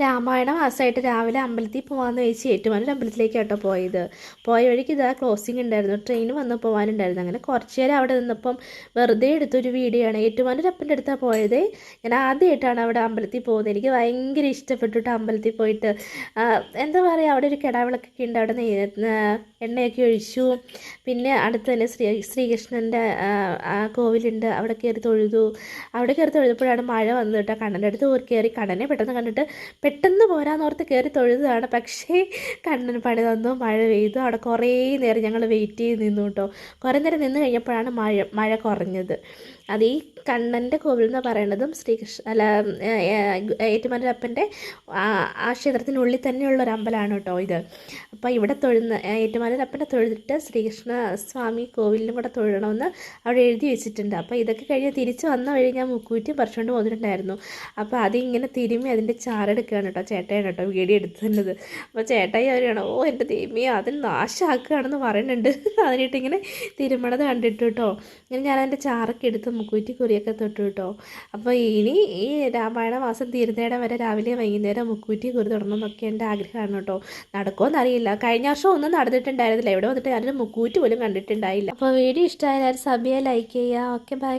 രാമായണ മാസമായിട്ട് രാവിലെ അമ്പലത്തിൽ പോകാമെന്ന് വെച്ച് ഏറ്റുമാനൂർ അമ്പലത്തിലേക്ക് കേട്ടോ പോയത്. പോയ വഴിക്ക് ഇതാ ക്ലോസിങ് ഉണ്ടായിരുന്നു, ട്രെയിൻ വന്ന് പോകാനുണ്ടായിരുന്നു. അങ്ങനെ കുറച്ച് നേരം അവിടെ നിന്നപ്പം വെറുതെ എടുത്തൊരു വീഡിയോ ആണ്. ഏറ്റുമാനൂർ അപ്പൻ്റെ അടുത്താണ് പോയത്. ഞാൻ ആദ്യമായിട്ടാണ് അവിടെ അമ്പലത്തിൽ പോകുന്നത്. എനിക്ക് ഭയങ്കര ഇഷ്ടപ്പെട്ടിട്ട് അമ്പലത്തിൽ പോയിട്ട്. എന്താ പറയുക, അവിടെ ഒരു കിടാവിളക്കൊക്കെ ഉണ്ട്. അവിടെ എണ്ണയൊക്കെ ഒഴിച്ചു. പിന്നെ അടുത്ത് തന്നെ ശ്രീകൃഷ്ണൻ്റെ കോവിലുണ്ട്. അവിടെ കയറി തൊഴുതു. അവിടെ കയറി തൊഴുതപ്പോഴാണ് മഴ വന്നു കേട്ടോ. കണ്ണൻ്റെ അടുത്ത് കയറി കണ്ണനെ പെട്ടെന്ന് കണ്ടിട്ട് പെട്ടെന്ന് പോരാന്നോർത്ത് കയറി തൊഴുതാണ്. പക്ഷേ കണ്ണന് പണി തന്നു, മഴ പെയ്തു. അവിടെ കുറേ നേരം ഞങ്ങൾ വെയിറ്റ് ചെയ്ത് നിന്നു കേട്ടോ. കുറേ നേരം നിന്ന് കഴിഞ്ഞപ്പോഴാണ് മഴ കുറഞ്ഞത്. അത് ഈ കണ്ണൻ്റെ കോവിൽ എന്ന് പറയുന്നതും ഏറ്റുമാനൂരപ്പൻ്റെ ആ ക്ഷേത്രത്തിനുള്ളിൽ തന്നെയുള്ള ഒരു അമ്പലമാണ് കേട്ടോ ഇത്. അപ്പോൾ ഇവിടെ ഏറ്റുമാനൂരപ്പൻ്റെ തൊഴുതിട്ട് ശ്രീകൃഷ്ണ സ്വാമി കോവിലിലും കൂടെ തൊഴണമെന്ന് അവിടെ എഴുതി വെച്ചിട്ടുണ്ട്. അപ്പോൾ ഇതൊക്കെ കഴിഞ്ഞ് തിരിച്ച് വന്ന വഴി ഞാൻ മുക്കൂറ്റിയും പറിച്ചുകൊണ്ട് പോന്നിട്ടുണ്ടായിരുന്നു. അപ്പോൾ അതിങ്ങനെ തിരുമ്മി അതിൻ്റെ ചാറെടുക്കുകയാണ് കേട്ടോ. ചേട്ടായാണ് കേട്ടോ വീഡിയോ എടുത്തു തന്നത്. അപ്പോൾ ചേട്ടായി അവരാണ്, ഓ എൻ്റെ ദൈവമേ അതിന് നാശമാക്കുകയാണെന്ന് പറയുന്നുണ്ട്. അതിനിട്ട് ഇങ്ങനെ തിരുമണത് കണ്ടിട്ട് കേട്ടോ. ഇങ്ങനെ ഞാൻ അതിൻ്റെ ചാറൊക്കെ എടുത്ത് മുക്കൂറ്റി കുറിയൊക്കെ തൊട്ടു കേട്ടോ. അപ്പോൾ ഇനി ഈ രാമായണ മാസം തീരുന്നേടം വരെ രാവിലെ വൈകുന്നേരം മുക്കൂറ്റി കുറി തൊടണം എന്നൊക്കെ എൻ്റെ ആഗ്രഹമാണ് കേട്ടോ. നടക്കുമെന്ന് അറിയില്ല. കഴിഞ്ഞ വർഷം ഒന്നും നടന്നിട്ടുണ്ടായിരുന്നില്ല. ഇവിടെ വന്നിട്ട് ഞാനൊരു മുക്കൂറ്റി പോലും കണ്ടിട്ടുണ്ടായില്ല. അപ്പോൾ വീഡിയോ ഇഷ്ടമായാലും സബിയെ ലൈക്ക് ചെയ്യുക. Okay, by.